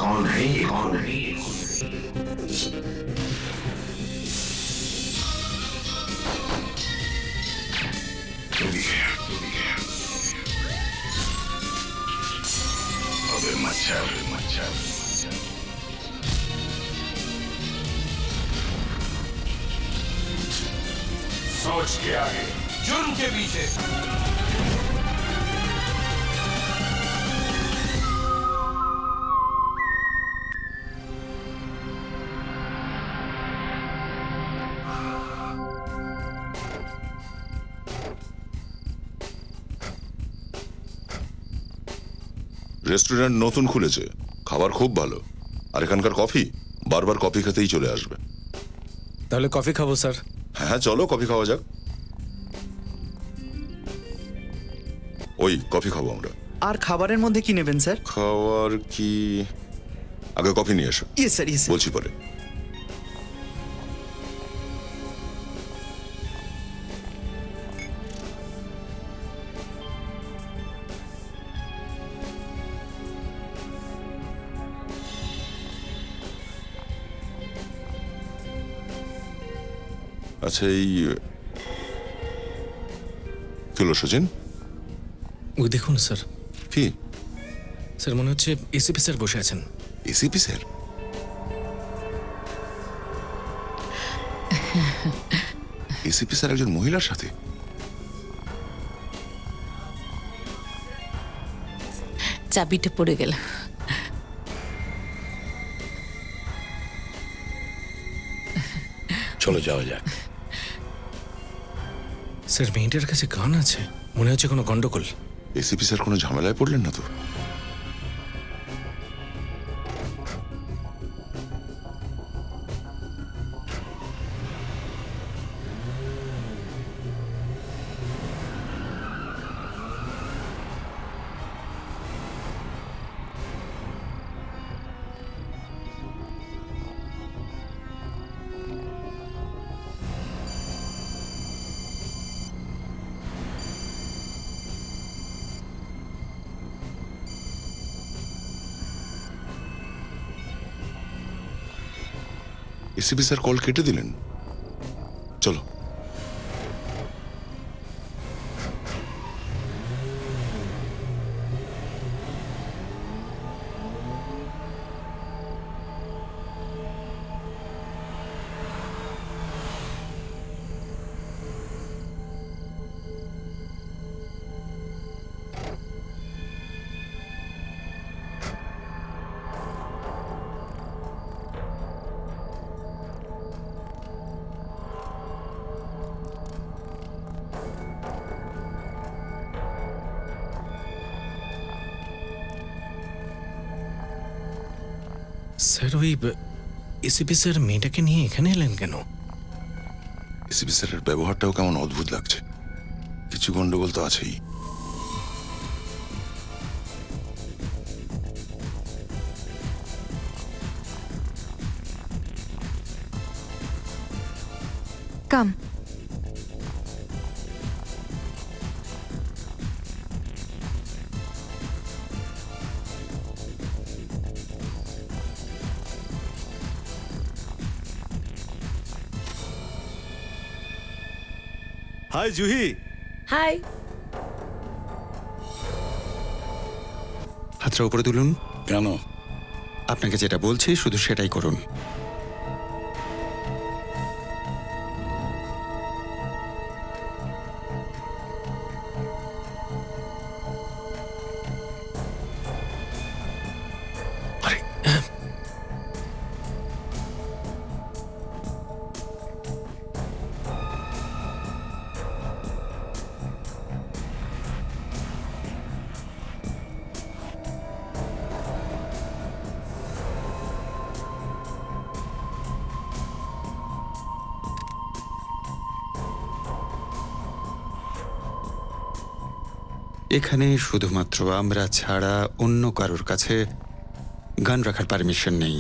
कौन है ये, कौन है ये? अबे मच्छर मच्छर, सोच के आगे, जुर्म के पीछे। রেস্টুরেন্ট নতুন খুলেছে, খাবার খুব ভালো, আর এখানকার কফি বারবার কফি খেতেই চলে আসবে। তাহলে কফি খাবো স্যার। হ্যাঁ চলো কফি খাওয়া যাক। ওই কফি খাবো আমরা। আর খাবারের মধ্যে কি নেবেন স্যার? খাওয়ার কি, আগে কফি নিয়ে এসো। Yes sir, yes. বলছি পরে। আচ্ছা এই চলো সচিন। ওই দেখুন স্যার। কি স্যার মনে হচ্ছে এসিপি স্যার বসে আছেন। ACP sir? এসিপি স্যার একজন মহিলার সাথে? চাবিটা পড়ে গেল। চলো যাওয়া যাক। স্যার মেয়েটার কাছে গান আছে, মনে হচ্ছে কোনো গন্ডগোল। এসিপি স্যার কোনো ঝামেলায় পড়লেন না তো? এসিপি স্যার কল কেটে দিলেন। চলো। স্যার ওই এসিপি স্যার মেয়েটাকে নিয়ে এখানে এলেন কেন? এসিপি স্যারের ব্যবহারটাও কেমন অদ্ভুত লাগছে। কিছু গন্ডগোল তো আছেই। কাম। হাই জুহি। হাই। হাতটা উপরে তুলুন। কেন? আপনাকে যেটা বলছি শুধু সেটাই করুন। এখানে শুধুমাত্র আমরা ছাড়া অন্য কারোর কাছে গান রাখার পারমিশন নেই।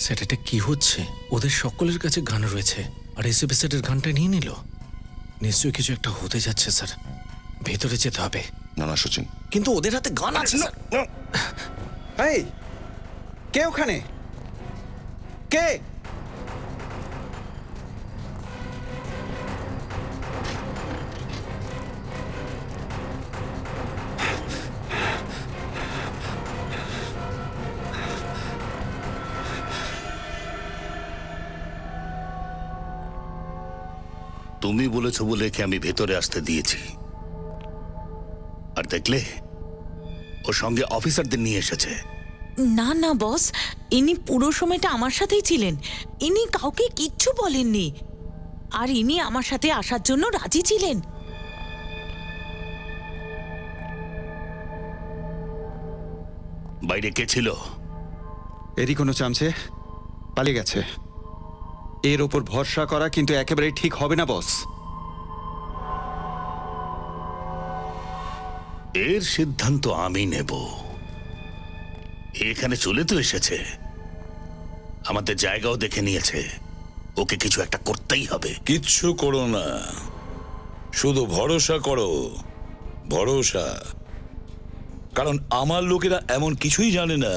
স্যার এটা কি হচ্ছে? ওদের সকলের কাছে গান রয়েছে আর এসিপি স্যারের গানটা নিয়ে নিল। নিশ্চয়ই কিছু একটা হতে যাচ্ছে স্যার, ভেতরে যেতে হবে। না না সচিন, কিন্তু ওদের হাতে গান আছে স্যার। এই কে ওখানে? কে? তুমি বলেছো বলে কি আমি ভেতরে আসতে দিয়েছি। আর দেখলে ওর সঙ্গে অফিসারদের নিয়ে এসেছে। না না বস, ইনি পুরো সময়টা আমার সাথেই ছিলেন। ইনি কাউকে কিচ্ছু বলেননি, আর ইনি আমার সাথে আসার জন্য রাজি ছিলেন। বাইরে কে ছিল? এরই কোনো চামচে পালিয়ে গেছে। এর ওপর ভরসা করা কিন্তু একেবারে ঠিক হবে না বস। এর সিদ্ধান্ত আমি নেব। এখানে চলে তো এসেছে, আমাদের জায়গাও দেখে নিয়েছে। ওকে কিছু একটা করতেই হবে। কিচ্ছু করো না, শুধু ভরসা করো, ভরসা। কারণ আমার লোকেরা এমন কিছুই জানে না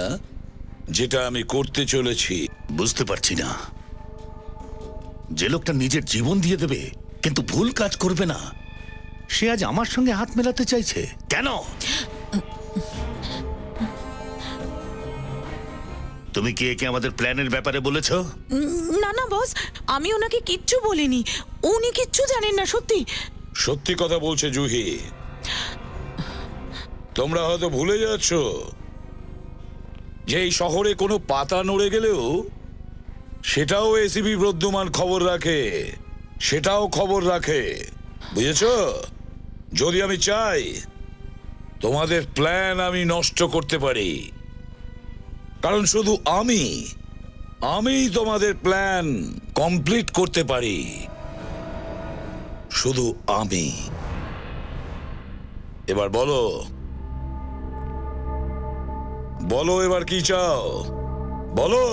যেটা আমি করতে চলেছি। বুঝতে পারছি না, যে লোকটা নিজের জীবন দিয়ে দেবে কিন্তু ভুল কাজ করবে না, সে আজ আমার সঙ্গে হাত মেলাতে চাইছে কেন? তুমি কি একে আমাদের প্ল্যানের ব্যাপারে বলেছো? না না বস, আমি ওনাকে কিচ্ছু বলিনি। উনি কিচ্ছু জানেন না, সত্যি। সত্যি কথা বলছে জুহি। তোমরা হয়তো ভুলে যাচ্ছ যে এই শহরে কোনো পাতা নড়ে গেলেও সেটাও এসিবি বর্ধমান খবর রাখে, সেটাও খবর রাখে, বুঝেছ? যদি আমি চাই তোমাদের প্ল্যান আমি নষ্ট করতে পারি, কারণ শুধু আমিই তোমাদের প্ল্যান কমপ্লিট করতে পারি। শুধু আমি। এবার বলো, বলো এবার কি চাও, বলো।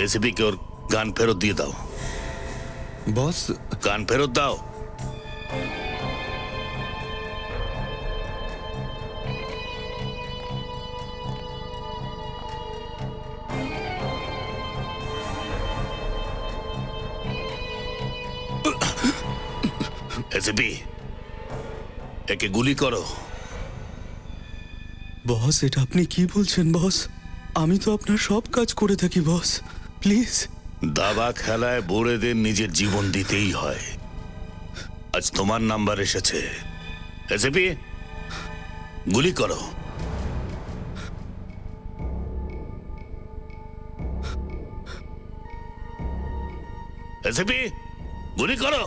এসিপি কে ওর গান ফেরত দিয়ে দাও। বস গান ফেরত দাও। এসিপি, একে গুলি করো। বস, এটা আপনি কি বলছেন বস? আমি তো আপনার সব কাজ করে থাকি বস, প্লিজ। দাবা খেলায় বোড়েদের নিজের জীবন দিতেই হয়। আজ তোমার নাম্বার এসেছে। এসিপি, গুলি করো। এসিপি, গুলি করো।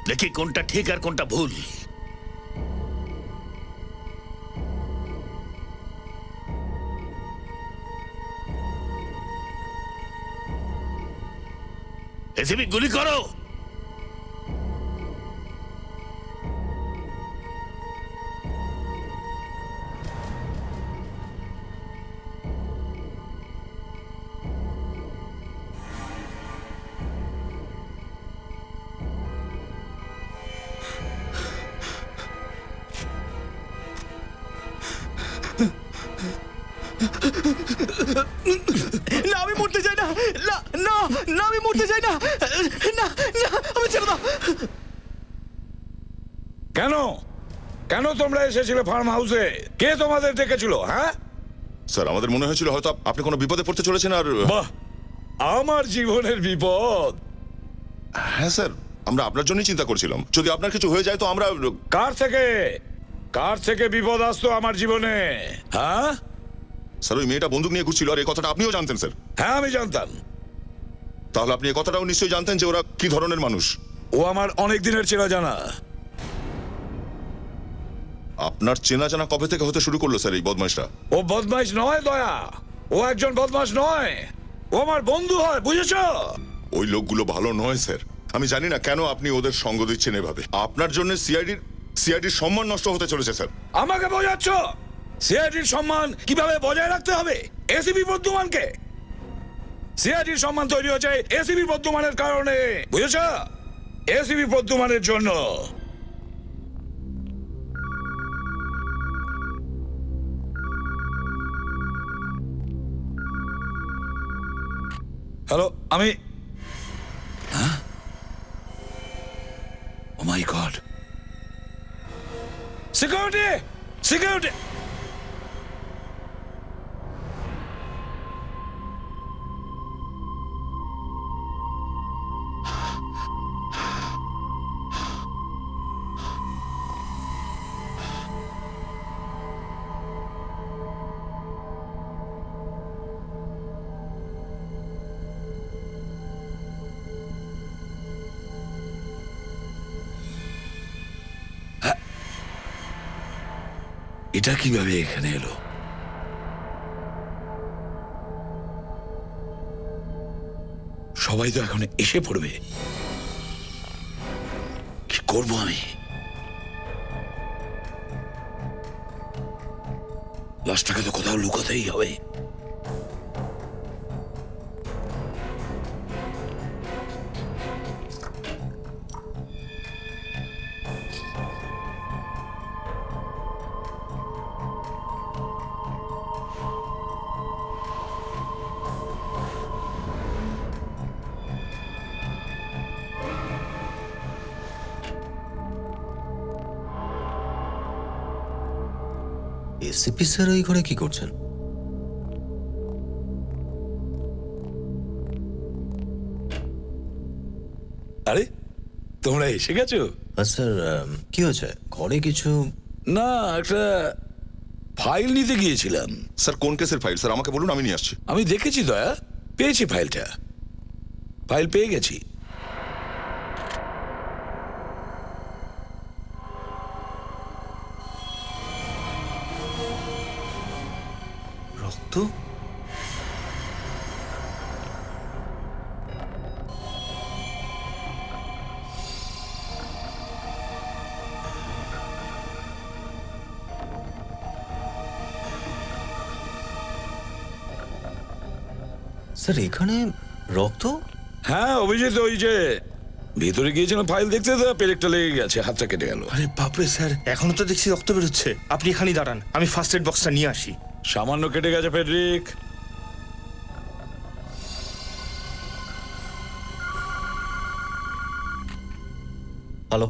দেখি কোনটা ঠিক আর কোনটা ভুল। এসিপি, গুলি করো। না, আমি মরতে চাই না। না না না, আমি মরতে চাই না। না না, আমি ছেড়ে দাও। কেন কেন তোমরা এসেছিলে ফার্ম হাউসে? কে তোমাদের ডেকেছিল? হ্যাঁ স্যার আমাদের মনে হয়েছিল হয়তো আপনি কোনো বিপদে পড়তে চলেছেন। আর বাহ, আমার জীবনের বিপদ। হ্যাঁ স্যার, আমরা আপনার জন্যই চিন্তা করছিলাম, যদি আপনার কিছু হয়ে যায় তো আমরা। কার থেকে বিপদ আসতো আমার জীবনে? হ্যাঁ স্যার, ওই মেয়েটা বন্দুক নিয়ে ঘুরছিল, আর এই কথাটা আপনিও জানতেন স্যার। হ্যাঁ আমি জানতাম। তাহলে আপনি এই কথাটাও নিশ্চয়ই জানতেন যে ওরা কি ধরনের মানুষ। ও আমার অনেক দিনের চেনা জানা। আপনার চেনা জানা কবে থেকে হতে শুরু করলো স্যার এই বদমাইশটা? ও বদমাইশ নয় দয়া, ও একজন বদমাশ নয়, ও আমার বন্ধু হয়, বুঝেছ? ওই লোকগুলো ভালো নয় স্যার। আমি জানি না কেন আপনি ওদের সঙ্গ দিচ্ছেন এভাবে। আপনার জন্য সিআইডির সম্মান নষ্ট হতে চলেছে স্যার। আমাকে বোঝাচ্ছ? সিআইডির সম্মান কিভাবে বজায় রাখতে হবে এসিপি বর্ধমানকে। সিআইডির সম্মান তৈরি হয়েছে এসিপি বর্ধমানের কারণে, বুঝেছ? এসিপি বর্ধমানের জন্য। হ্যালো, আমি ও মাই গড, সিকিউরিটি সিকিউরিটি। এটা কিভাবে এখানে এলো? সবাই তো এখন এসে পড়বে, কি করবো আমি? লাশটাকে তো কোথাও লুকাতেই হবে। এসিপি স্যার এই ঘরে কি করছেন? আরে, তোমরা এসে গেছো? আর স্যার কি হয়েছে ঘরে কিছু? না, একটা ফাইল নিতে গিয়েছিলাম। স্যার কোন কেসের ফাইল স্যার আমাকে বলুন, আমি নিয়ে আসছি। আমি দেখেছি দয়া, পেয়েছি ফাইলটা, ফাইল পেয়ে গেছি। রক্ত? স্যার এখানে রক্ত? হ্যাঁ অভিজিৎ, ওই যে ভিতরে গিয়েছিলাম ফাইল দেখতে, তো পেরেকটা লেগে গেছে, হাতটা কেটে গেল। আরে বাপরে স্যার, এখনো তো দেখছি রক্ত বেরোচ্ছে। আপনি এখানেই দাঁড়ান, আমি ফার্স্ট এড বক্সটা নিয়ে আসি। সামান্য কেটে গেছে ফেডরিক। Hello,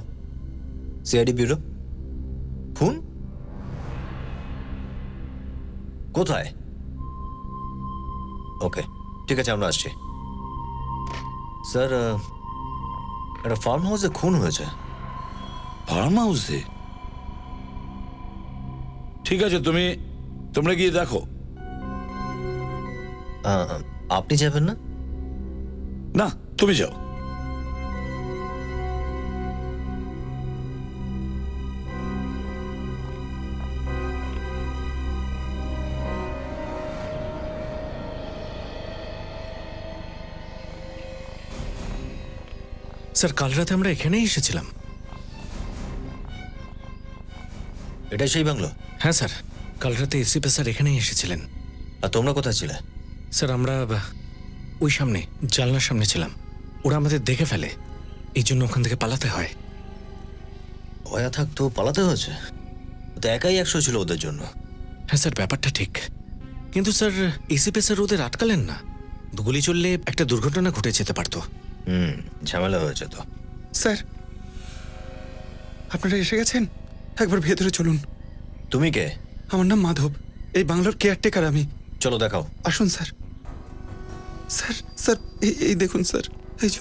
CID bureau. খুন কোথায়? ওকে, ঠিক আছে, আমরা আসছি। স্যার একটা ফার্ম হাউসে খুন হয়েছে। ফার্ম হাউসে? ঠিক আছে, তোমরা গিয়ে দেখো। আপনি যাবেন না? না, তুমি যাও। স্যার কাল রাতে আমরা এখানেই এসেছিলাম। এটাই সেই বাংলো? হ্যাঁ স্যার, কাল রাতে এসিপি স্যার এখানেই এসেছিলেন। আর তোমরা কোথায় ছিলে? স্যার আমরা ওই সামনে জানলার সামনে ছিলাম। ওরা আমাদের দেখে ফেলে, এই জন্য ওখান থেকে পালাতে হয়। ভয়া থাকতো, পালাতে হয়েছে? তো একাই 100 ছিল ওদের জন্য। হ্যাঁ স্যার, ব্যাপারটা ঠিক, কিন্তু স্যার এসিপি স্যার ওদের আটকালেন না। গুলি চললে একটা দুর্ঘটনা ঘটে যেতে পারতো। ঝামেলা হয়েছে তো। স্যার আপনারা এসে গেছেন, একবার ভেতরে চলুন। তুমি কে? আমার নাম মাধব, এই বাংলার কেয়ারটেকার আমি। চলো দেখাও। আসুন স্যার। স্যার স্যার এই দেখুন স্যার, এই যে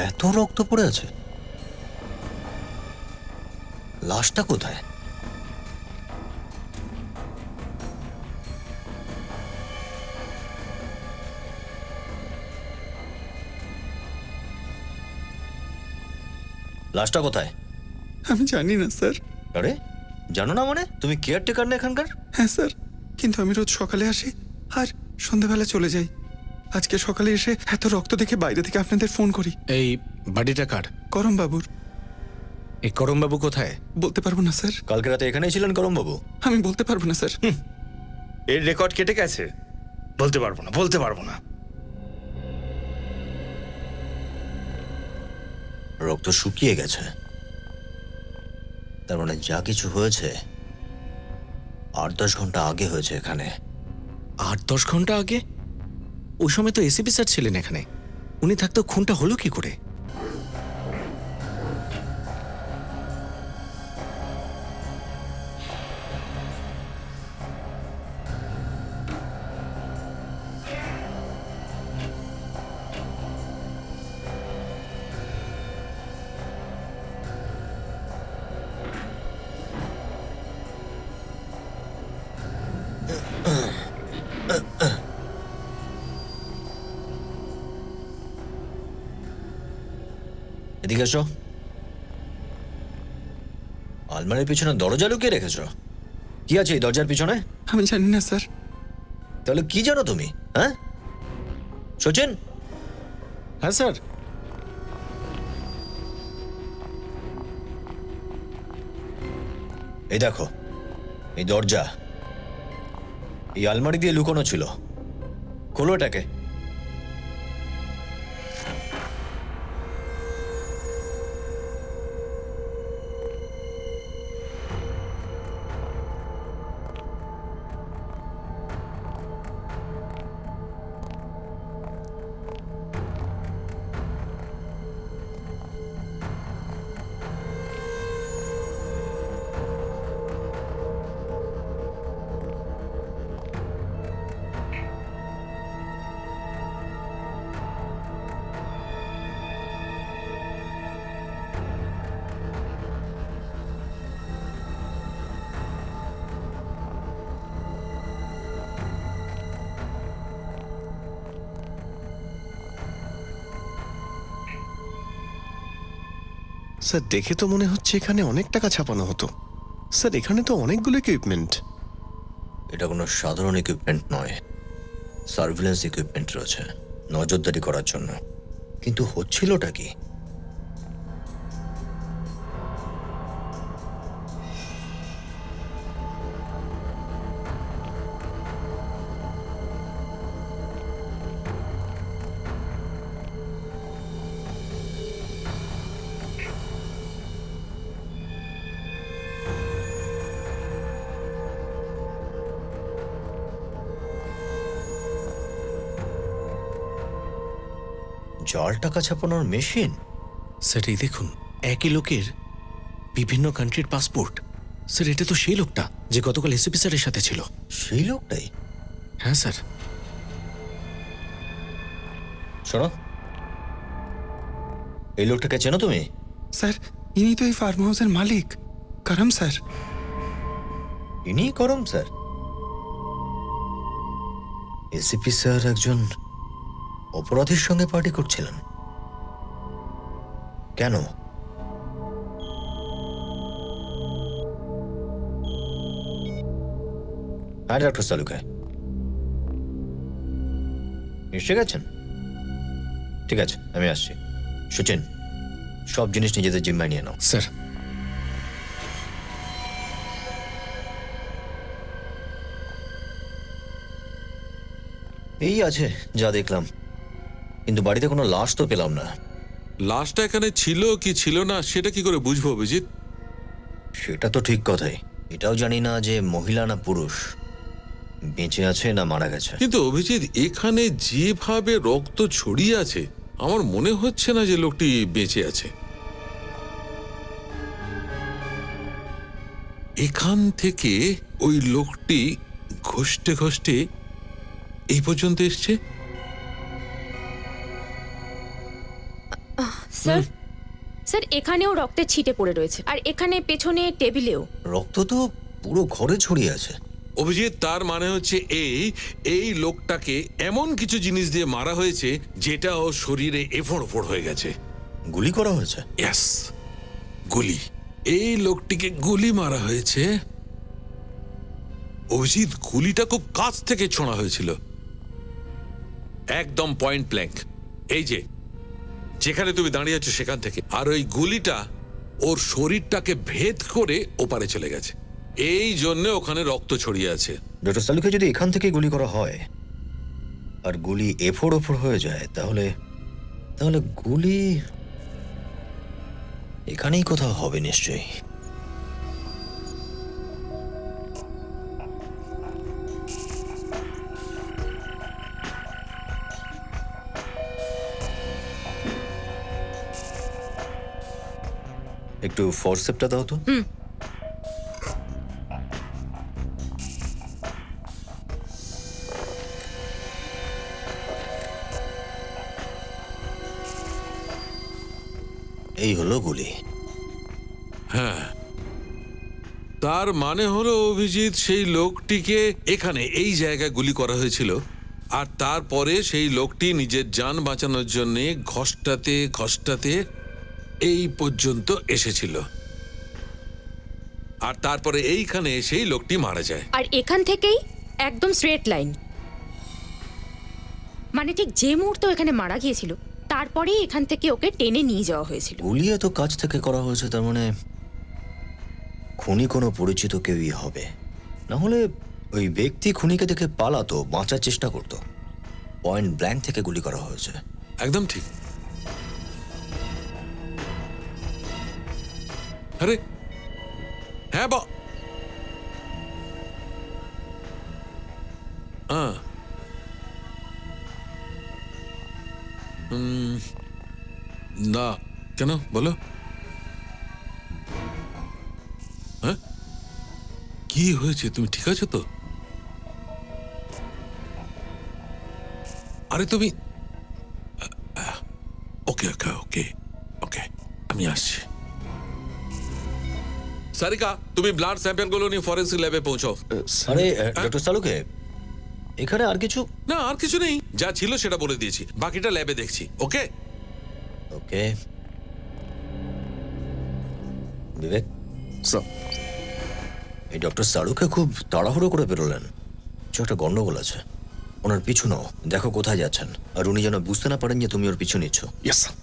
এত রক্ত পড়ে আছে, লাশটা কোথায়? লাশটা কোথায়? আমি জানি না স্যার। আরে জানো না মানে তুমি কেয়ারটেকার না এখানকার? হ্যাঁ স্যার, কিন্তু আমি রোজ সকালে আসি আর সন্ধ্যাবেলা চলে যাই। আজকে সকালে এসে এত রক্ত দেখে বাইরে থেকে আপনাদের ফোন করি। এই বাড়িটা কার? করম বাবুর। এই করমবাবু কোথায়? বলতে পারবো না স্যার। কালকে রাতে এখানেই ছিলেন করমবাবু? আমি বলতে পারবো না স্যার। এর রেকর্ড কেটে গেছে। বলতে পারবো না। রক্ত শুকিয়ে গেছে, তার মানে যা কিছু হয়েছে 8-10 ঘন্টা আগে হয়েছে এখানে। 8-10 ঘন্টা আগে? ওই সময় তো এসিপি স্যার ছিলেন এখানে, উনি থাকতো খুনটা হলো কি করে? এদিকে এসো। আলমারির পিছনে দরজা লুকিয়ে রেখেছ, কি আছে এই দরজার পিছনে? আমি জানি না স্যার। তাহলে কি জানো তুমি? হ্যাঁ সচিন? হ্যাঁ স্যার। এই দেখো, এই দরজা এই আলমারি দিয়ে লুকোনো ছিল। খোলো এটাকে। স্যার দেখে তো মনে হচ্ছে এখানে অনেক টাকা ছাপানো হতো। স্যার এখানে তো অনেকগুলো ইকুইপমেন্ট। এটা কোনো সাধারণ ইকুইপমেন্ট নয়, সার্ভিলেন্স ইকুইপমেন্ট রয়েছে নজরদারি করার জন্য। কিন্তু হচ্ছিলটা কি? জাল টাকা ছাপানোর মেশিন? স্যার এই দেখুন, একই লোকের বিভিন্ন কান্ট্রির পাসপোর্ট। স্যার এটা তো সেই লোকটা যে গতকাল এসিপি স্যারের সাথে ছিল। সেই লোকটাই? হ্যাঁ স্যার। শোনো, এই লোকটাকে চেনো তুমি? স্যার ইনি তো এই ফার্ম হাউসের মালিক, করম স্যার। ইনি করম স্যার? এসিপি স্যার একজন অপরাধীর সঙ্গে পার্টি করছিলেন কেন? হ্যাঁ ডক্টর সালুকা, এসে গেছেন? ঠিক আছে, আমি আসছি। সচিন, সব জিনিস নিজেদের জিম্মায় নিয়ে নাও। স্যার। এই আছে যা দেখলাম, কিন্তু বাড়িতে কোনো লাশ তো পেলাম না। লাশটা এখানে ছিল কি ছিল না সেটা কি করে বুঝবো অভিজিৎ? সেটা তো ঠিক কথাই, এটাও জানি না যে মহিলা না পুরুষ, বেঁচে আছে না মারা গেছে। কিন্তু অভিজিৎ, এখানে যেভাবে রক্ত ছড়িয়ে আছে আমার মনে হচ্ছে না যে লোকটি বেঁচে আছে। এখান থেকে ওই লোকটি ঘষ্টে ঘষ্টে এই পর্যন্ত এসছে। স্যার, স্যার এখানেও রক্তের ছিটে পড়ে রয়েছে, আর এখানে পেছনে টেবিলেও রক্ত তো পুরো ঘরে ছড়িয়ে আছে। অভিজিৎ, তার মানে হচ্ছে এই লোকটাকে এমন কিছু জিনিস দিয়ে মারা হয়েছে যেটা ও শরীরে এফোড় ওফোড় হয়ে গেছে। গুলি করা হয়েছে? ইয়েস। গুলি, এই লোকটিকে গুলি মারা হয়েছে। অভিজিৎ, গুলিটা খুব কাছ থেকে ছোঁড়া হয়েছিল, একদম পয়েন্ট ব্ল্যাঙ্ক। এই যে যেখানে তুমি দাঁড়িয়ে আছো সেখান থেকে। আর ওই গুলিটা ওর শরীরটাকে ভেদ করে ওপারে চলে গেছে, এই জন্য ওখানে রক্ত ছড়িয়ে আছে। ডক্টর সালুকে যদি এখান থেকে গুলি করা হয় আর গুলি এফোর ওফোর হয়ে যায়, তাহলে তাহলে গুলি এখানেই কোথাও হবে নিশ্চয়ই। একটু ফোরসেপটা দাও তো। এই হলো গুলি। হ্যাঁ, তার মানে হলো অভিজিৎ, সেই লোকটিকে এখানে এই জায়গায় গুলি করা হয়েছিল, আর তারপরে সেই লোকটি নিজের জান বাঁচানোর জন্য ঘষ্টাতে ঘষ্টাতে এই পর্যন্ত এসেছিল, আর তারপরে এইখানে সেই লোকটি মারা যায়। আর এখান থেকেই একদম স্ট্রেট লাইন, মানে ঠিক যে মুহূর্তে এখানে মারা গিয়েছিল তারপরেই এখান থেকে ওকে টেনে নিয়ে যাওয়া হয়েছিল। গুলি এত কাছ থেকে করা হয়েছে, তার মানে খুনি কোনো পরিচিত কেউই হবে, না হলে ওই ব্যক্তি খুনিকে দেখে পালাতো, বাঁচার চেষ্টা করতো। পয়েন্ট ব্ল্যাঙ্ক থেকে গুলি করা হয়েছে। একদম ঠিক। আরে হ্যাঁ, না কেন বলো? হ্যাঁ, কি হয়েছে? তুমি ঠিক আছো তো? আরে তুমি ওকে ওকে ওকে ওকে, আমি আসছি। সারিকা, তুমি ব্লাড স্যাম্পল গুলো নিয়ে ফরেন্সিক ল্যাবে পৌঁছাও। আরে ডক্টর সালুকে, এখানে আর কিছু? না, আর কিছু নেই, যা ছিল সেটা বলে দিয়েছি, বাকিটা ল্যাবে দেখছি। ওকে ওকে। বিবেক স্যার, এই ডক্টর সালুকে খুব তাড়াহুড়ো করে বেরোলেন, কিছু একটা গন্ডগোল আছে। ওনার পিছু নাও, দেখো কোথায় যাচ্ছেন, আর উনি যেন বুঝতে না পারেন যে তুমি ওর পিছু নিচ্ছ। Yes sir.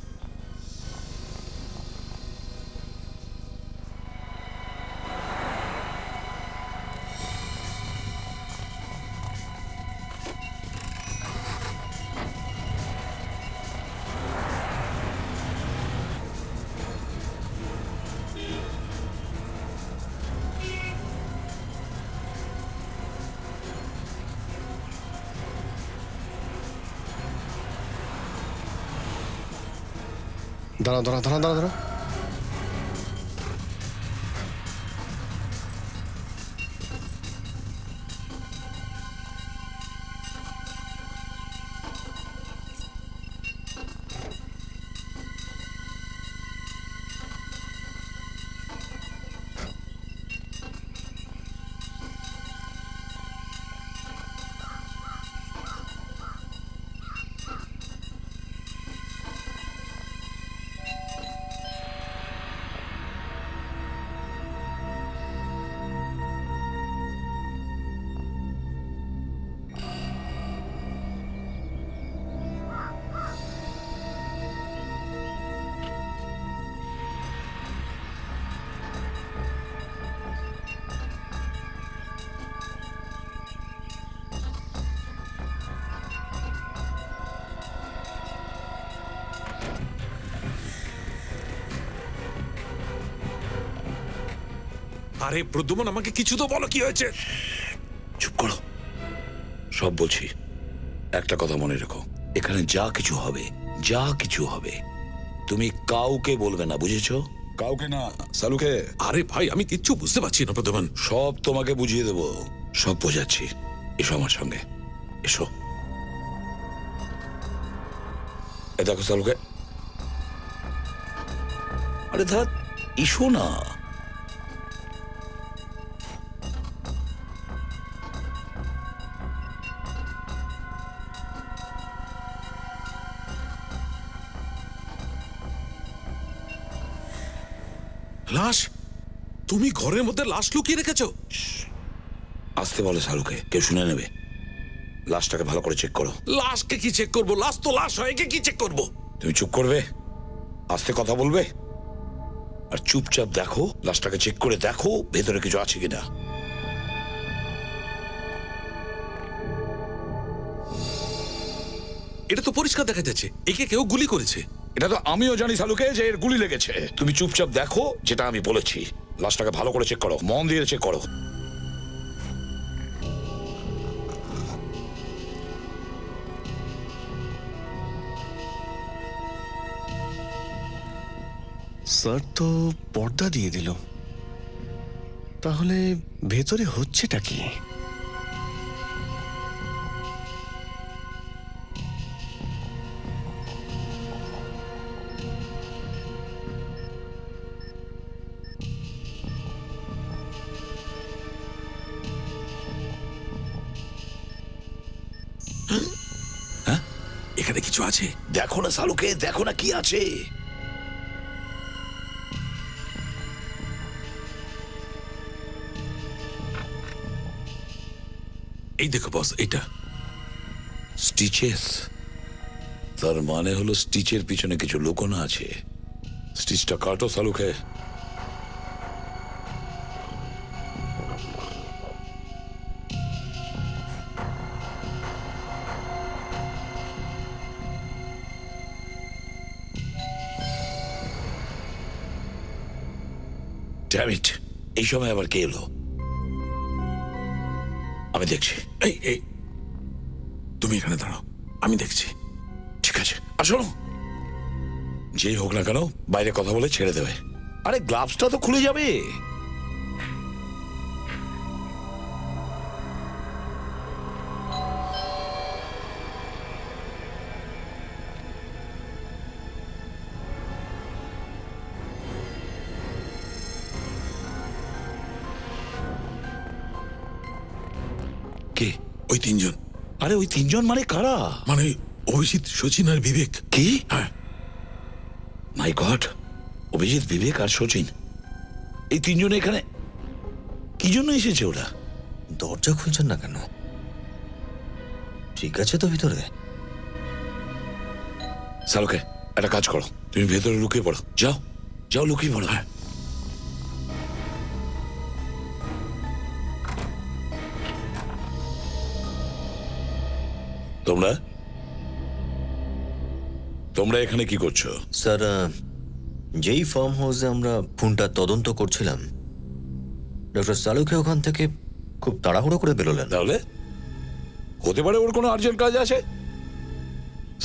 দাঁড়াও দাঁড়াও দাঁড়াও দাঁড়াও দাঁড়াও। আরে প্রদ্যুমন, আমাকে কিছু তো বলো, কি হয়েছে? চুপ করো, সব বলছি। একটা কথা মনে রেখো, এখানে যা কিছু হবে, যা কিছু হবে, তুমি কাউকে বলবে না, বুঝেছো? কাউকে না, সালুকে। আরে ভাই, আমি কিচ্ছু বুঝতে পারছি না প্রদ্যুমন। সব তোমাকে বুঝিয়ে দেবো, সব বোঝাচ্ছি। এসো আমার সঙ্গে, এসো। এ দেখো সালুকে, আরে ধাত, এসো না। লাশ? তুমি ঘরের মধ্যে লাশ লুকিয়ে রেখেছো? আসতে বলে শালুকে, কেউ শুনে নেবে। লাশটাকে ভালো করে চেক করো। লাশকে কি চেক করবো? লাশ তো লাশ হয়, একে কি চেক করবো? তুমি চুপ করবে, আস্তে কথা বলবে, আর চুপচাপ দেখো, লাশটাকে চেক করে দেখো ভেতরে কিছু আছে কিনা। এটা তো পরিষ্কার দেখা যাচ্ছে একে কেউ গুলি করেছে। এটা তো আমিও জানি শালুকে যে এর গুলি লেগেছে। তুমি চুপচাপ দেখো যেটা আমি বলেছি। লাশটাকে ভালো করে চেক করো, মন দিয়ে চেক করো। স্যার তো পর্দা দিয়ে দিল, তাহলে ভেতরে হচ্ছেটা কি? এখানে কিছু আছে? দেখো না শালুকে, দেখো না কি আছে। এই দেখো বস, এটা স্টিচেস। তার মানে হলো স্টিচের পিছনে কিছু লুকোনো আছে। স্টিচটা কাটো শালুকে। Damn it! এই সময় আবার কে এলো? আমি দেখছি। এই এই তুমি এখানে দাঁড়াও, আমি দেখছি। ঠিক আছে, আসো। যেই হোক না কেন বাইরে কথা বলে ছেড়ে দেবে। আরে গ্লাভসটা তো খুলে যাবে। কে ওই তিনজন। আরে ওই তিনজন মানে কারা? মানে অভিজিৎ, সচিন আর বিবেক। কি? হ্যাঁ। মাই গড, অভিজিৎ, বিবেক আর সচিন, এই তিনজন এখানে কি জন্য এসেছে ওরা? দরজা খুলছেন না কেন? ঠিক আছে তো ভিতরে? শালুকে একটা কাজ করো, তুমি ভেতরে লুকিয়ে পড়ো। যাও যাও, লুকিয়ে পড়ো। হ্যাঁ, তোমরা তোমরা এখানে কি করছো? স্যার, যেই ফার্ম হাউসে আমরা খুনটা তদন্ত করছিলাম, ডক্টর সালুকে ওখান থেকে খুব তাড়াহুড়ো করে বেরোলেন। তাহলে হতে পারে ওর কোনো আর্জেন্ট কাজ আছে।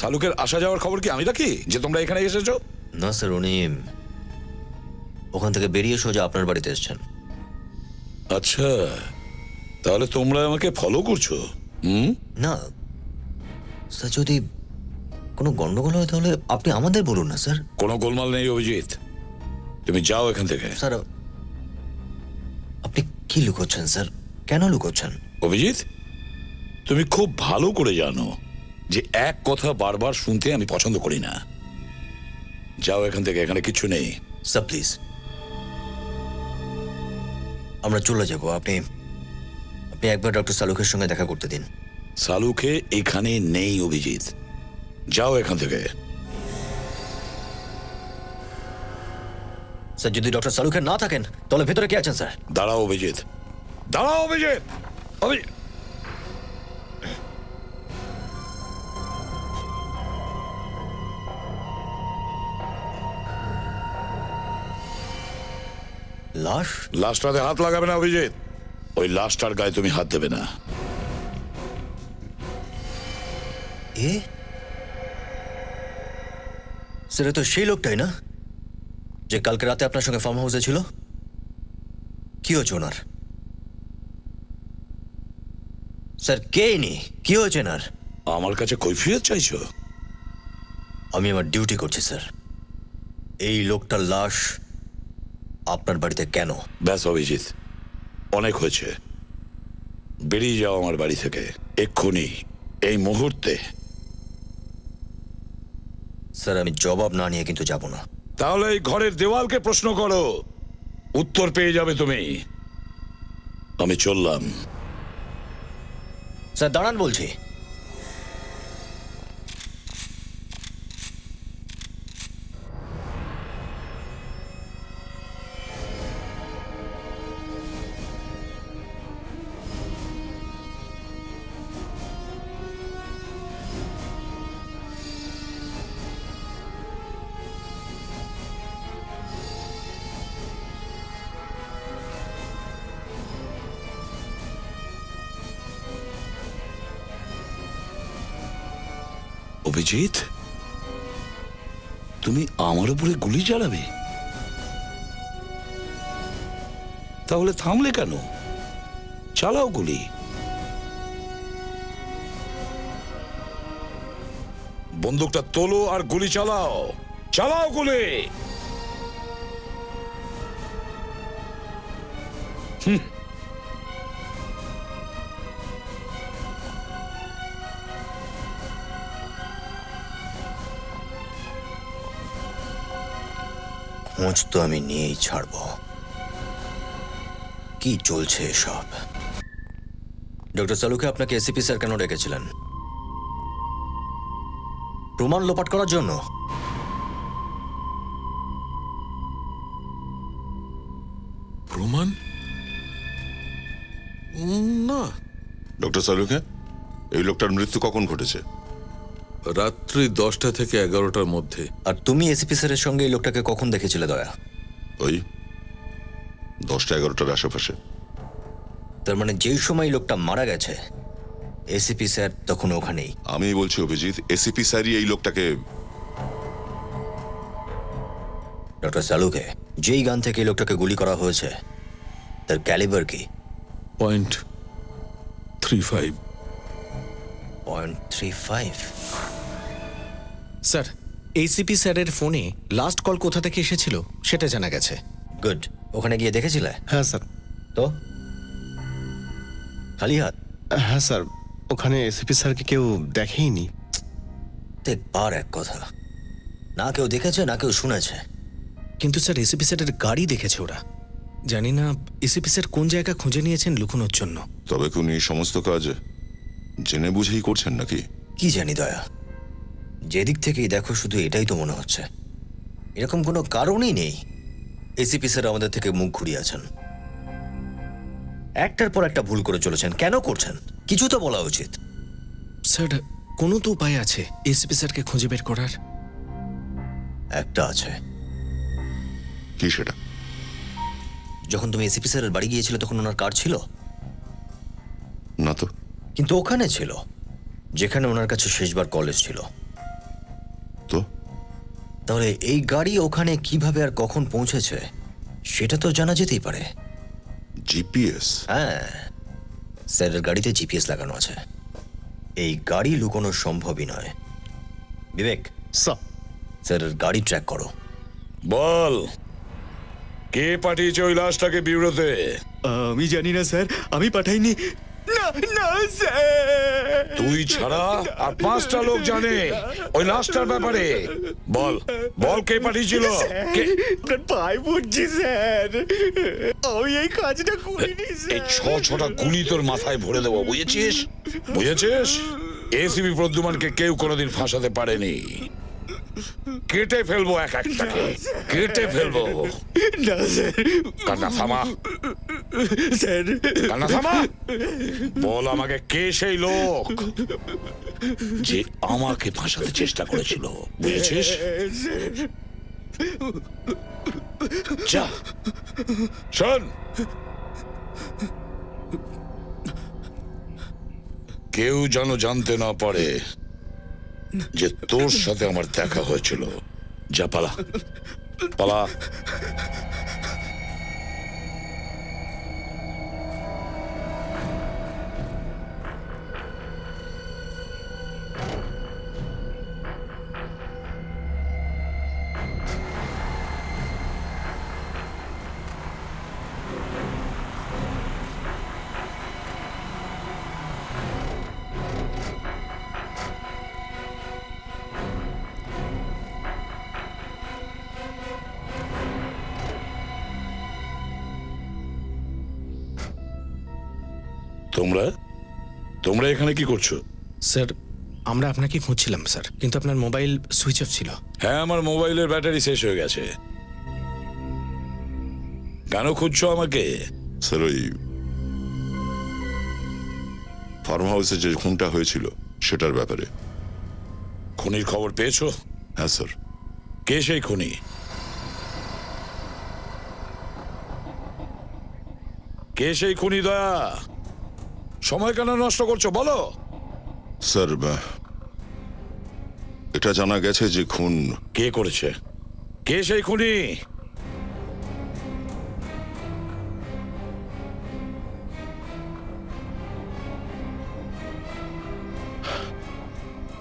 শালুকের আসা যাওয়ার খবর কি আমি রাখি যে তোমরা এখানে এসেছো? না স্যার, উনি ওখান থেকে বেরিয়ে সোজা আপনার বাড়িতে এসেছেন। আচ্ছা, তাহলে তোমরা আমাকে ফলো করছো? না স্যার, যদি কোনো গন্ডগোল হয় তাহলে আপনি আমাদের বলুন না স্যার। কোনো গোলমাল নেই অভিজিৎ, তুমি যাও এখান থেকে। স্যার, আপনি কি লুকোচ্ছেন স্যার? কেন লুকোচ্ছেন? অভিজিৎ, তুমি খুব ভালো করে জানো যে এক কথা বারবার শুনতে আমি পছন্দ করি না। যাও এখান থেকে, এখানে কিছু নেই। স্যার প্লিজ, আমরা চলে যাব। আপনি একবার ডক্টর সালুকের সঙ্গে দেখা করতে দিন। সালুকে এখানে নেই অভিজিৎ, যাও এখান থেকে। স্যার, যদি ডক্টর সালুকে না থাকেন তাহলে ভেতরে কে আছেন স্যার? দাঁড়াও অভিজিৎ, দাঁড়াও অভিজিৎ। অভিজিৎ, লাশ? লাশটাতে হাত লাগাবে না অভিজিৎ। ওই লাশটার গায়ে তুমি হাত দেবে না। এ স্যার, তো সেই লোকটাই না যে কালকে রাতে আপনার সঙ্গে ফার্ম হাউসে ছিল? কি হয়েছে ওনার? স্যার, কে ইনি? কি হয়েছে ওনার? আমার কাছে কৈফিয়ত চাইছো? আমি আমার ডিউটি করছি স্যার। এই লোকটার লাশ আপনার বাড়িতে কেন? ব্যাস অভিজিৎ, অনেক হয়েছে। বেরিয়ে যাও আমার বাড়ি থেকে এক্ষুনি, এই মুহূর্তে। স্যার, আমি জবাব না নিয়ে কিন্তু যাব না। তাহলে এই ঘরের দেওয়ালকে প্রশ্ন করো উত্তর পেয়ে যাবে তুমি। আমি চললাম। স্যার দাঁড়ান বলছি। অভিজিৎ, তুমি আমার উপরে গুলি চালাবে? তাহলে থামলে কেন? চালাও গুলি। বন্দুকটা তোলো আর গুলি চালাও। চালাও গুলি। খোঁজ তো আমি নিয়েই ছাড়ব। কি চলছে এসব? ডক্টর সালুকে আপনাকে এসিপি স্যার কেন ডেকেছিলেন? প্রমাণ লোপাট করার জন্য? প্রমাণ? না। ডক্টর সালুকে, এই লোকটার মৃত্যু কখন ঘটেছে? রাত্রি 10টা থেকে 11টার মধ্যে। আর তুমি এসিপি স্যারের সঙ্গে এই লোকটাকে কখন দেখেছিলে দয়া? ওই 10টা 11টার আশেপাশে। তার মানে যেই সময় এই লোকটা মারা গেছে এসিপি স্যার তখন ওখানেই। আমি বলছি অভিজিৎ, এসিপি স্যারই এই লোকটাকে। ডক্টর সালুকে, যেই গান থেকে এই লোকটাকে গুলি করা হয়েছে তার ক্যালিবার কি? .35। .35? স্যার, এসিপি স্যারের ফোনে লাস্ট কল কোথা থেকে এসেছিল সেটা জানা গেছে। গুড। ওখানে গিয়ে দেখেছিলে? হ্যাঁ স্যার। তো খালি হাত? হ্যাঁ স্যার, ওখানে এসিপি স্যারকে কেউ দেখেইনি। দেখবার এক কথা, না কেউ দেখেছে না কেউ শুনেছে। কিন্তু স্যার এসিপি স্যারের গাড়ি দেখেছে ওরা। জানি না এসিপি স্যার কোন জায়গা খুঁজে নিয়েছেন লুকোনোর জন্য। তবে কি উনি এই সমস্ত কাজ জেনে বুঝেই করছেন নাকি? কি জানি দয়া, যেদিক থেকেই দেখো শুধু এটাই তো মনে হচ্ছে। এরকম কোনো কারণই নেই এসিপি স্যার আমাদের থেকে মুখ ঘুরিয়ে আছেন। একটার পর একটা ভুল করে চলেছেন। কেন করছেন কিছু তো বলা উচিত। স্যার, কোনো তো উপায় আছে এসিপি স্যারকে খুঁজে বের করার? একটা আছে। কি সেটা? যখন তুমি এসিপি স্যারের বাড়ি গিয়েছিলে তখন ওনার কার ছিল? না তো। কিন্তু ওখানে ছিল যেখানে ওনার কাছে শেষবার কল এসেছিল। তো তাহলে এই গাড়ি ওখানে কিভাবে আর কখন পৌঁছেছে সেটা তো জানা যেতেই পারে। জিপিএস? হ্যাঁ, স্যারের গাড়িতে জিপিএস লাগানো আছে। এই গাড়ি লুকোনো সম্ভবই নয়। বিবেক, স্যারের গাড়ি ট্র্যাক করো। বল, কে পাঠিয়েছে ওই লাশটাকে বিউরোতে? আমি জানি না স্যার, আমি পাঠাইনি। না না স্যার, তুই ছাড়া আর 5টা লোক জানে ওই লাশটার ব্যাপারে। বল বল, কে পাঠিয়েছিল? আপনার পায়ে পড়ছি স্যার, আমি এই কাজটা করিনি এই স্যার। 6টা গুলি তোর মাথায় ভরে দেবো, বুঝেছিস? বুঝেছিস? এসিপি প্রদ্যুমানকে কেউ কোনোদিন ফাঁসাতে পারেনি। কেটে ফেলবো এক একটাকে, কেটে ফেলবো। না স্যার। কান্না থামা, স্যার কান্না থামা। বল আমাকে, কে সেই লোক যে আমাকে ফাঁসাতে চেষ্টা করেছিল? বুঝেছিস? যা, শোন, কেউ যেন জানতে না পারে যে তোর সাথে আমার দেখা হয়েছিল। যা, পালা পালা। তোমরা তোমরা এখানে কি করছো? স্যার আমরা আপনাকে খুঁজছিলাম স্যার, কিন্তু আপনার মোবাইল সুইচ অফ ছিল। হ্যাঁ, আমার মোবাইলের ব্যাটারি শেষ হয়ে গেছে। কেন খুঁজছো আমাকে? স্যার ওই ফার্ম হাউসে যে খুনটা হয়েছিল সেটার ব্যাপারে। খুনির খবর পেয়েছো? হ্যাঁ স্যার। কে সেই খুনি? কে সেই খুনি দয়া? সময় কেন নষ্ট করছো বলো। স্যার এটা জানা গেছে যে খুন কে করেছে? কে সেই খুনি?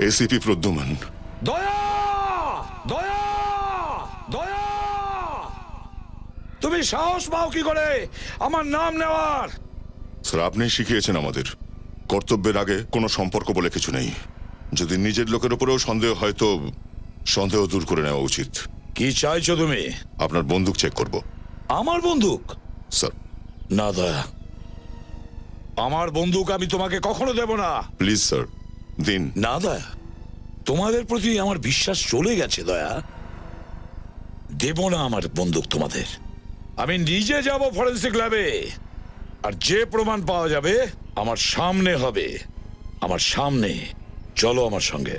এসিপি প্রদ্যুমান। দয়া! দয়া! দয়া! তুমি সাহস পাও কি করে আমার নাম নেওয়ার? স্যার আপনি শিখিয়েছেন আমাদের কর্তব্যের আগে কোনো সম্পর্ক বলে কিছু নেই। যদি নিজের লোকের উপরেও সন্দেহ হয় তো সন্দেহ দূর করে নেওয়া উচিত। কি চাইছো তুমি? আপনার বন্দুক চেক করব। আমার বন্দুক? স্যার না দয়া, আমার বন্দুক আমি তোমাকে কখনো দেব না। প্লিজ স্যার দিন। না দয়া, তোমাদের প্রতি আমার বিশ্বাস চলে গেছে দয়া। দেব না আমার বন্দুক তোমাদের। আমি নিজে যাব ফরেন্সিক ল্যাবে, আর যে প্রমাণ পাওয়া যাবে আমার সামনে হবে, আমার সামনে। চলো আমার সঙ্গে।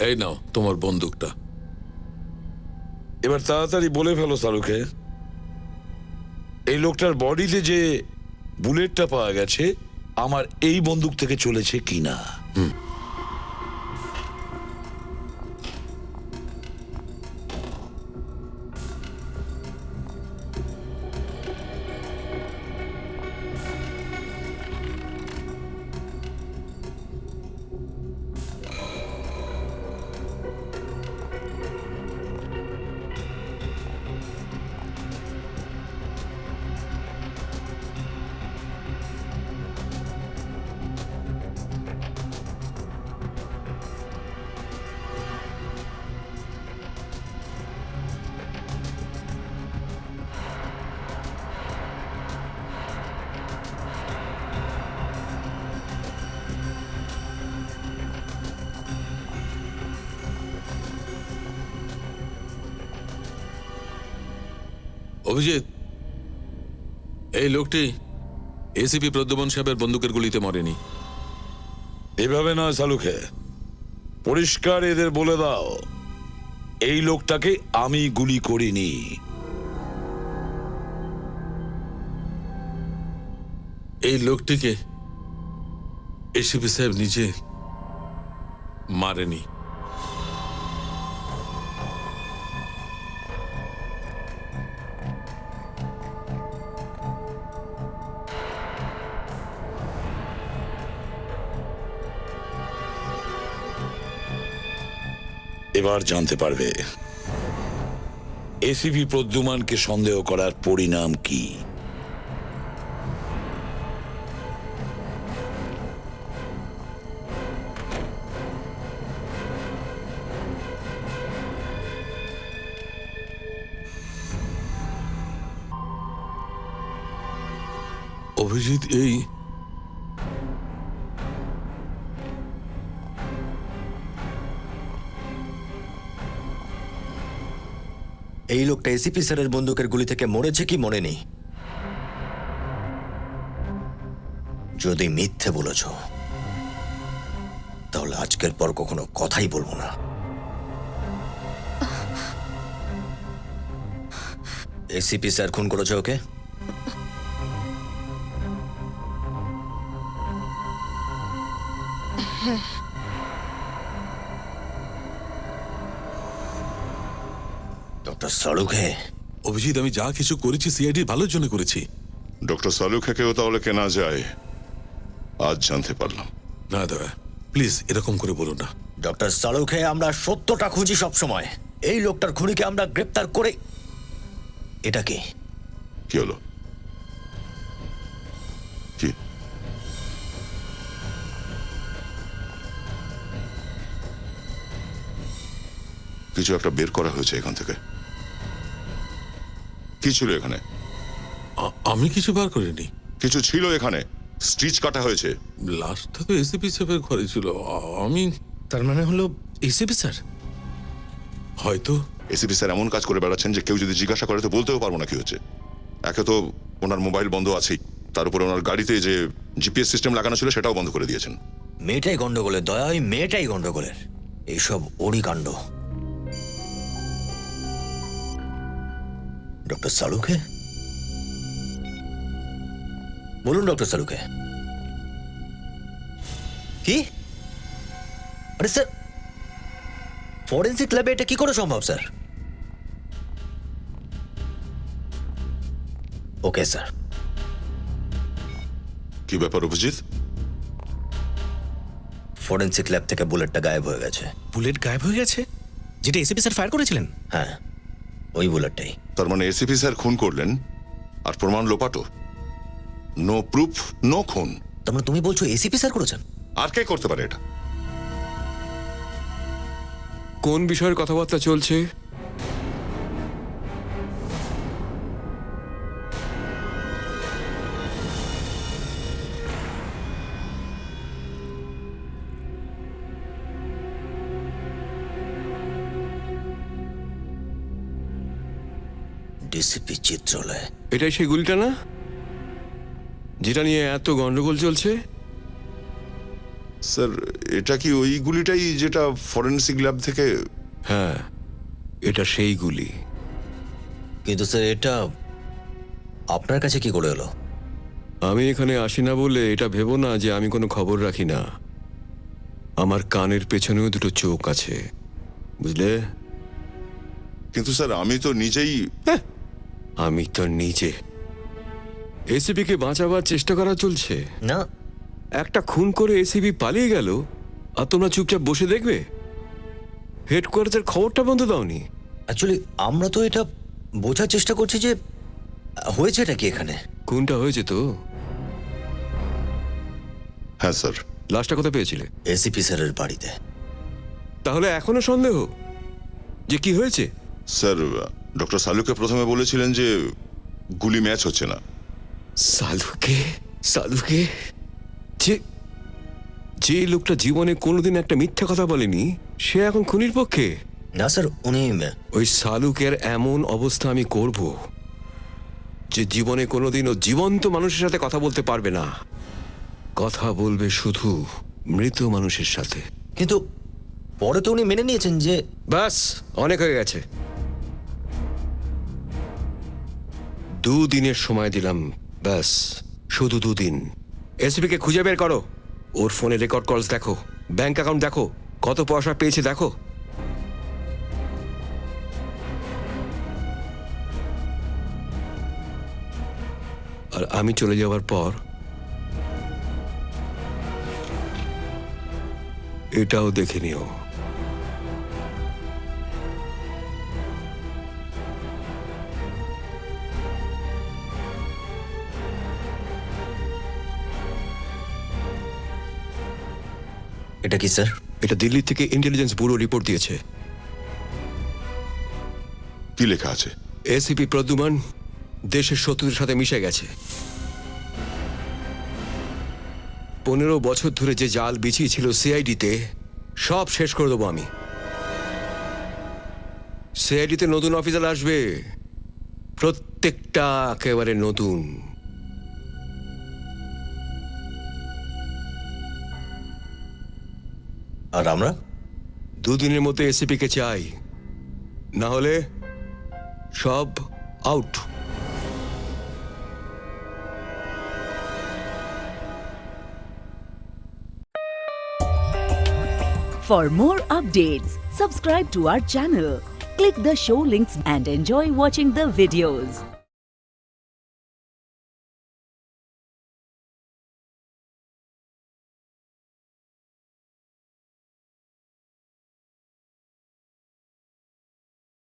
এই নাও তোমার বন্দুকটা। এবার তাড়াতাড়ি বলে ফেলো শাহরুখে, এই লোকটার বডিতে যে বুলেটটা পাওয়া গেছে আমার এই বন্দুক থেকে চলেছে কিনা। অভিজিৎ, এই লোকটি এসিপি প্রদ্যুমন সাহেবের বন্দুকের গুলিতে মরেনি। এভাবে নয় শালুখে, পরিষ্কার এদের বলে দাও এই লোকটাকে আমি গুলি করিনি। এই লোকটিকে এসিপি সাহেব নিজে মারেনি। এবার জানতে পারবে এসিপি প্রদ্যুমানকে সন্দেহ করার পরিণাম কি। অভিজিৎ, এই লোকটা এসিপি স্যারের বন্দুকের গুলি থেকে মরেছে কি মরেনি? যদি মিথ্যে বলেছ তাহলে আজকের পর কখনো কথাই বলবো না। এসিপি স্যার খুন করেছে ওকে? ডক্টর সালুখে। অভিজিৎ, আমি যা কিছু করেছি সিআইডির ভালোর জন্য করেছি। ডক্টর সালুখাকেও তাহলে কেনা যায়। আজ জানতে পারলাম। না দাদা, প্লিজ এরকম করে বলো না। ডক্টর সালুকে আমরা সত্যটা খুঁজি সব সময়। এই লোকটার খুনিকে আমরা গ্রেপ্তার করে। এটা কি? কি হলো? কি? কিছু একটা বের করা হয়েছে এখান থেকে। কি ছিল এখানে? আমি কিছু বার করিনি। কিছু ছিল এখানে, স্টিচ কাটা হয়েছে। লাস্টটা তো এসিপি সাহেবের ঘরে ছিল। আমি তার মানে হলো এসিপি স্যার? হয়তো এসিপি স্যার এমন কাজ করে বেড়াচ্ছেন যে কেউ যদি জিজ্ঞাসা করে তো বলতেও পারবো না কি হচ্ছে। একে তো ওনার মোবাইল বন্ধ আছেই, তার উপরে ওনার গাড়িতে যে জিপিএস সিস্টেম লাগানো ছিল সেটাও বন্ধ করে দিয়েছেন। মেয়েটাই গন্ডগোলের, দয়া, ওই মেয়েটাই গন্ডগোলের। এইসব ওরই কাণ্ড। ডক্টর সালুকে বলুন। ডক্টর সালুকে কি? আরে স্যার, ফরেন্সিক ল্যাবে এটা কি করে সম্ভব স্যার? Okay sir. কি ব্যাপার অভিজিৎ? ফরেন্সিক ল্যাব থেকে বুলেটটা গায়েব হয়ে গেছে। বুলেট গায়েব হয়ে গেছে? যেটা এসিপি স্যার ফায়ার করেছিলেন? হ্যাঁ, ওই বুলেটটাই। তার মানে এসিপি স্যার খুন করলেন আর প্রমাণ লোপাটো। নো প্রুফ, নো খুন। তার মানে তুমি বলছো এসিপি স্যার করেছেন? আর কে করতে পারে এটা? কোন বিষয়ের কথাবার্তা চলছে? ডিসিপি চিত্রালয়। এটাই সেই গুলিটা না, যেটা নিয়ে এত গন্ডগোল চলছে? স্যার, এটা কি ওই গুলিটাই যেটা ফরেনসিক ল্যাব থেকে? হ্যাঁ, এটা সেই গুলি। কিন্তু স্যার এটা আপনার কাছে কি করে এলো? আমি এখানে আসি না বলে এটা ভেবো না যে আমি কোনো খবর রাখি না। আমার কানের পেছনেও দুটো চোখ আছে, বুঝলে? কিন্তু স্যার আমি তো নিজেই। আমি তো নিজে এসিপি কে বাঁচাবার চেষ্টা করা চলছে না। একটা খুন করে এসিপি পালিয়ে গেল আর তোমরা চুপচাপ বসে দেখবে? হেডকোয়ার্টারের খবরটা বন্ধ দাওনি? অ্যাকচুয়ালি আমরা তো এটা বোঝার চেষ্টা করছি যে হয়েছে এটা কি এখানে। খুনটা হয়েছে তো? হ্যাঁ স্যার। লাশটা কোথায় পেয়েছিলে? এসিপি স্যারের বাড়িতে। তাহলে এখনো সন্দেহ যে কি হয়েছে? স্যার, ডক্টর সালুকে প্রথমে বলেছিলেন যে গুলি ম্যাচ হচ্ছে না। সালুকে? সালুকে যে যে লোকটা জীবনে কোনোদিন একটা মিথ্যা কথা বলেনি, সে এখন খুনির পক্ষে? না স্যার, উনি ওই সালুকের এমন অবস্থা আমি করব যে জীবনে কোনোদিনও জীবন্ত মানুষের সাথে কথা বলতে পারবে না। কথা বলবে শুধু মৃত মানুষের সাথে। কিন্তু পরে তো উনি মেনে নিয়েছেন যে। ব্যাস, অনেক হয়ে গেছে। 2 দিনের সময় দিলাম, ব্যাস, শুধু 2 দিন। এসপি কে খুঁজে বের করো, ওর ফোনে রেকর্ড কলস দেখো, ব্যাংক অ্যাকাউন্ট দেখো, কত পয়সা পেয়েছে দেখো। আর আমি চলে যাওয়ার পর এটাও দেখে নিও। এটা কি স্যার? এটা দিল্লি থেকে ইন্টেলিজেন্স ব্যুরো রিপোর্ট দিয়েছে। কি লেখা আছে? এসিপি প্রদ্যুমান দেশের শত্রুদের সাথে মিশে গেছে। 15 বছর ধরে যে জাল বিছিয়েছিল সিআইডিতে, সব শেষ করে দেবো আমি। সিআইডিতে নতুন অফিসার আসবে, প্রত্যেকটা একেবারে নতুন। আর আমরা 2 দিনের মধ্যে এসিপি কে চাই, না হলে সব out. For more updates, subscribe to our channel, click the show links and enjoy watching the videos.